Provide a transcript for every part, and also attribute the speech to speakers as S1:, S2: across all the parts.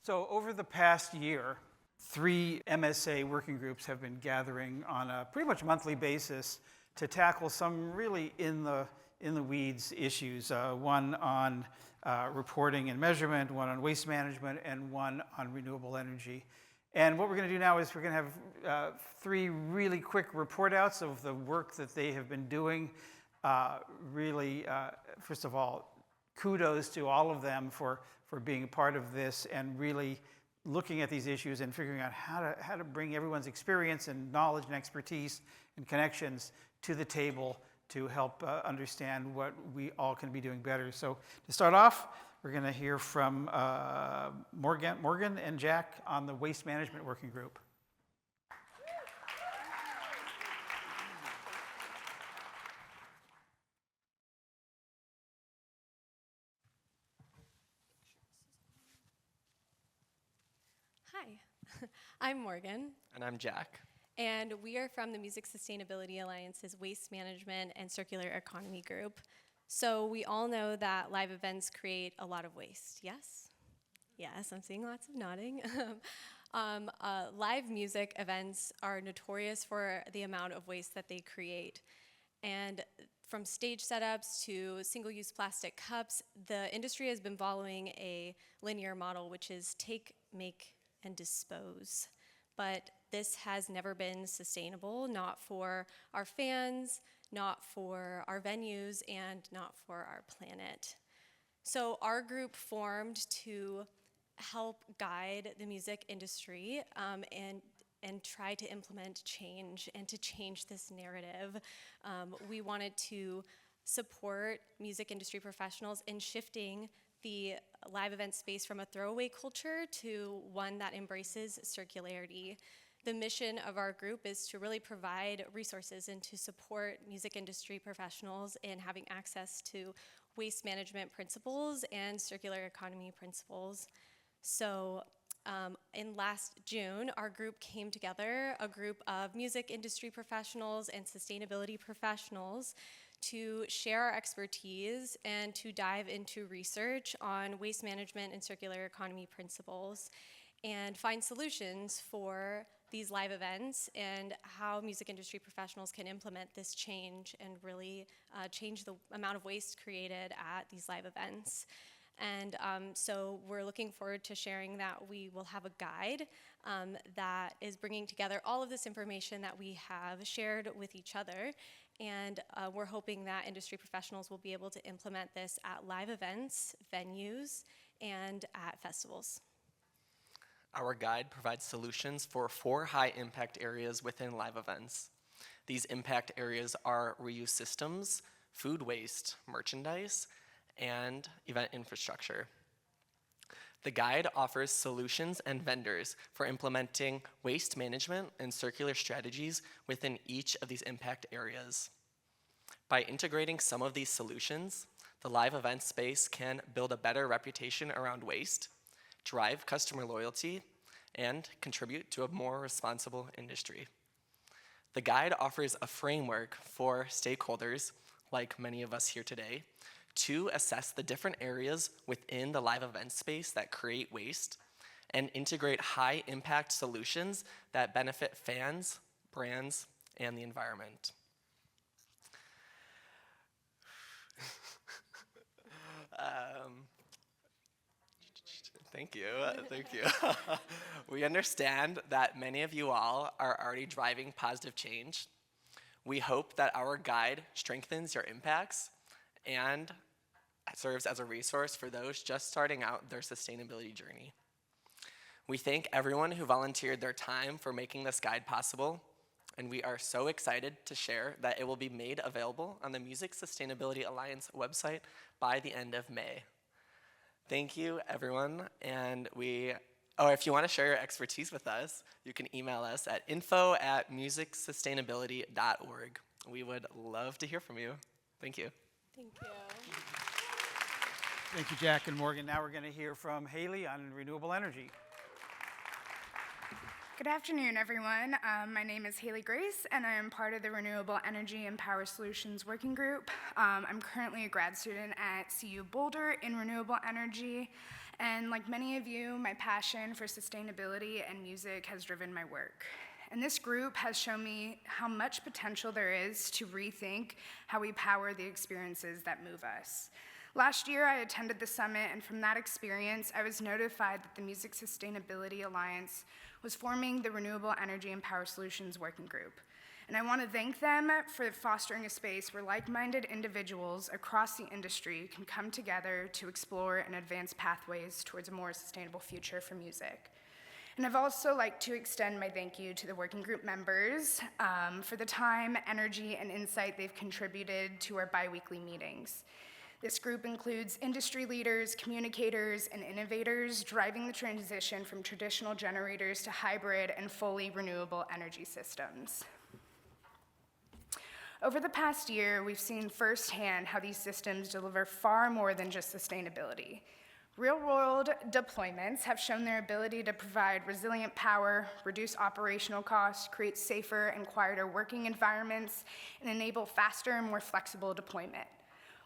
S1: So over the past year, 3 MSA working groups have been gathering on a pretty much monthly basis to tackle some really in the weeds issues. One on reporting and measurement, one on waste management, and one on renewable energy. And what we're going to do now is we're going to have 3 really quick report outs of the work that they have been doing. First of all, kudos to all of them for being a part of this and really looking at these issues and figuring out how to bring everyone's experience and knowledge and expertise and connections to the table to help understand what we all can be doing better. So to start off, we're going to hear from Morgan and Jack on the Waste Management Working Group.
S2: Hi, I'm Morgan.
S3: And I'm Jack.
S2: And we are from the Music Sustainability Alliance's Waste Management and Circular Economy Group. So we all know that live events create a lot of waste, yes? Yes, I'm seeing lots of nodding. Live music events are notorious for the amount of waste that they create. And from stage setups to single-use plastic cups, the industry has been following a linear model, which is take, make, and dispose. But this has never been sustainable, not for our fans, not for our venues, and not for our planet. So our group formed to help guide the music industry and try to implement change and to change this narrative. We wanted to support music industry professionals in shifting the live event space from a throwaway culture to one that embraces circularity. The mission of our group is to really provide resources and to support music industry professionals in having access to waste management principles and circular economy principles. So in last June, our group came together, a group of music industry professionals and sustainability professionals, to share our expertise and to dive into research on waste management and circular economy principles and find solutions for these live events and how music industry professionals can implement this change and really change the amount of waste created at these live events. And so we're looking forward to sharing that we will have a guide that is bringing together all of this information that we have shared with each other. And we're hoping that industry professionals will be able to implement this at live events, venues, and at festivals.
S3: Our guide provides solutions for 4 high-impact areas within live events. These impact areas are reuse systems, food waste, merchandise, and event infrastructure. The guide offers solutions and vendors for implementing waste management and circular strategies within each of these impact areas. By integrating some of these solutions, the live event space can build a better reputation around waste, drive customer loyalty, and contribute to a more responsible industry. The guide offers a framework for stakeholders, like many of us here today, to assess the different areas within the live event space that create waste and integrate high-impact solutions that benefit fans, brands, and the environment. Thank you. We understand that many of you all are already driving positive change. We hope that our guide strengthens your impacts and serves as a resource for those just starting out their sustainability journey. We thank everyone who volunteered their time for making this guide possible, and we are so excited to share that it will be made available on the Music Sustainability Alliance website by the end of May. Thank you, everyone, and if you want to share your expertise with us, you can email us at info@musicsustainability.org. We would love to hear from you. Thank you.
S2: Thank you.
S1: Thank you, Jack and Morgan. Now we're going to hear from Haley on renewable energy.
S4: Good afternoon, everyone. My name is Haley Grace, and I am part of the Renewable Energy and Power Solutions Working Group. I'm currently a grad student at CU Boulder in renewable energy, and like many of you, my passion for sustainability and music has driven my work. And this group has shown me how much potential there is to rethink how we power the experiences that move us. Last year, I attended the summit, and from that experience, I was notified that the Music Sustainability Alliance was forming the Renewable Energy and Power Solutions Working Group. And I want to thank them for fostering a space where like-minded individuals across the industry can come together to explore and advance pathways towards a more sustainable future for music. And I've also like to extend my thank you to the working group members for the time, energy, and insight they've contributed to our bi-weekly meetings. This group includes industry leaders, communicators, and innovators driving the transition from traditional generators to hybrid and fully renewable energy systems. Over the past year, we've seen firsthand how these systems deliver far more than just sustainability. Real-world deployments have shown their ability to provide resilient power, reduce operational costs, create safer and quieter working environments, and enable faster and more flexible deployment.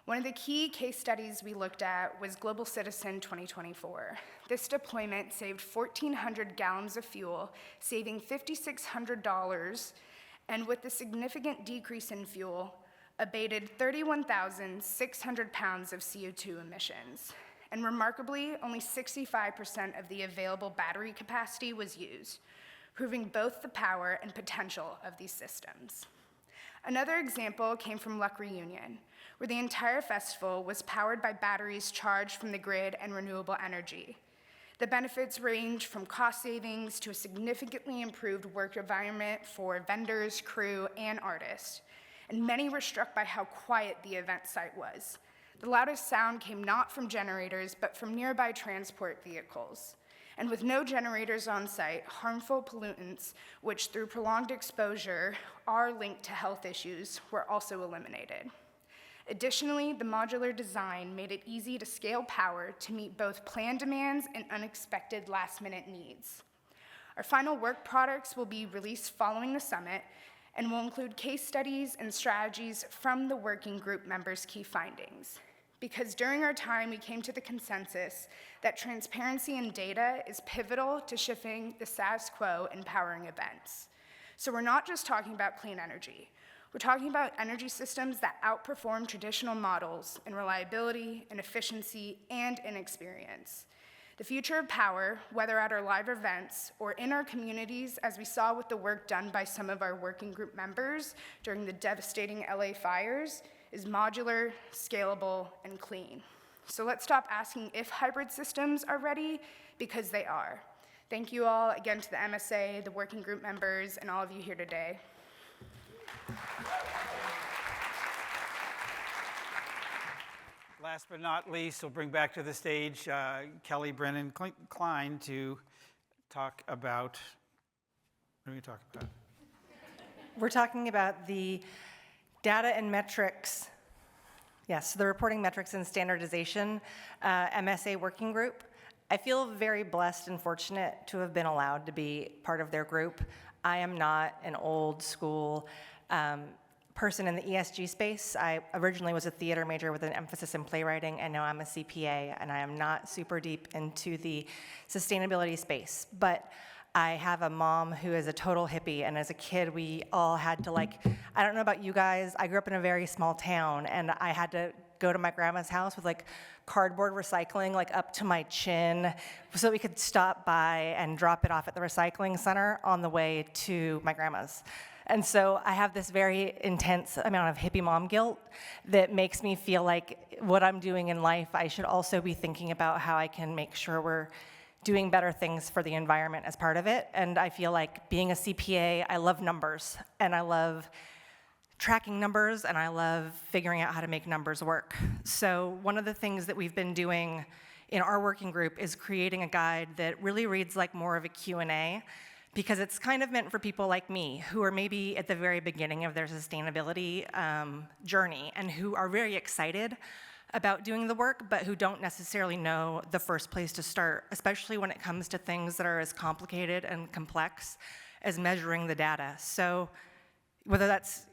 S4: One of the key case studies we looked at was Global Citizen 2024. This deployment saved 1,400 gallons of fuel, saving $5,600, and with the significant decrease in fuel, abated 31,600 pounds of CO2 emissions. And remarkably, only 65% of the available battery capacity was used, proving both the power and potential of these systems. Another example came from Luck Reunion, where the entire festival was powered by batteries charged from the grid and renewable energy. The benefits range from cost savings to a significantly improved work environment for vendors, crew, and artists. And many were struck by how quiet the event site was. The loudest sound came not from generators, but from nearby transport vehicles. And with no generators on site, harmful pollutants, which through prolonged exposure are linked to health issues, were also eliminated. Additionally, the modular design made it easy to scale power to meet both planned demands and unexpected last-minute needs. Our final work products will be released following the summit and will include case studies and strategies from the working group members' key findings. Because during our time, we came to the consensus that transparency in data is pivotal to shifting the status quo in powering events. So we're not just talking about clean energy. We're talking about energy systems that outperform traditional models in reliability, in efficiency, and in experience. The future of power, whether at our live events or in our communities, as we saw with the work done by some of our working group members during the devastating LA fires, is modular, scalable, and clean. So let's stop asking if hybrid systems are ready, because they are. Thank you all again to the MSA, the working group members, and all of you here today.
S1: Last but not least, we'll bring back to the stage Kelly Brennan Klein to talk about, what are we talking about?
S5: We're talking about the data and metrics, yes, the reporting metrics and standardization MSA working group. I feel very blessed and fortunate to have been allowed to be part of their group. I am not an old school person in the ESG space. I originally was a theater major with an emphasis in playwriting, and now I'm a CPA, and I am not super deep into the sustainability space. But I have a mom who is a total hippie, and as a kid, we all had to I don't know about you guys, I grew up in a very small town, and I had to go to my grandma's house with cardboard recycling up to my chin so we could stop by and drop it off at the recycling center on the way to my grandma's. And so I have this very intense amount of hippie mom guilt that makes me feel like what I'm doing in life, I should also be thinking about how I can make sure we're doing better things for the environment as part of it. And I feel like being a CPA, I love numbers, and I love tracking numbers, and I love figuring out how to make numbers work. So one of the things that we've been doing in our working group is creating a guide that really reads like more of a Q&A, because it's kind of meant for people like me who are maybe at the very beginning of their sustainability journey and who are very excited, about doing the work, but who don't necessarily know the first place to start, especially when it comes to things that are as complicated and complex as measuring the data. So whether that's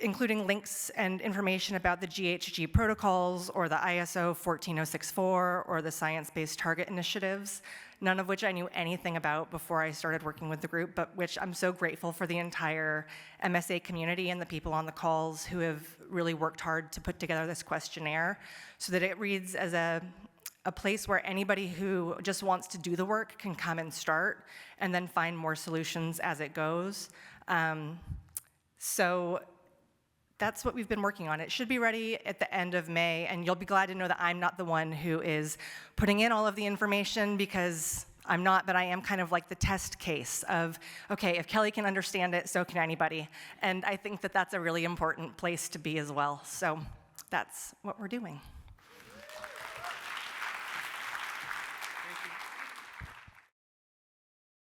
S5: including links and information about the GHG protocols or the ISO 14064 or the science-based target initiatives, none of which I knew anything about before I started working with the group, but which I'm so grateful for the entire MSA community and the people on the calls who have really worked hard to put together this questionnaire so that it reads as a place where anybody who just wants to do the work can come and start and then find more solutions as it goes. So that's what we've been working on. It should be ready at the end of May, and you'll be glad to know that I'm not the one who is putting in all of the information, because I'm not, but I am kind of like the test case of, okay, if Kelly can understand it, so can anybody. And I think that that's a really important place to be as well. So that's what we're doing.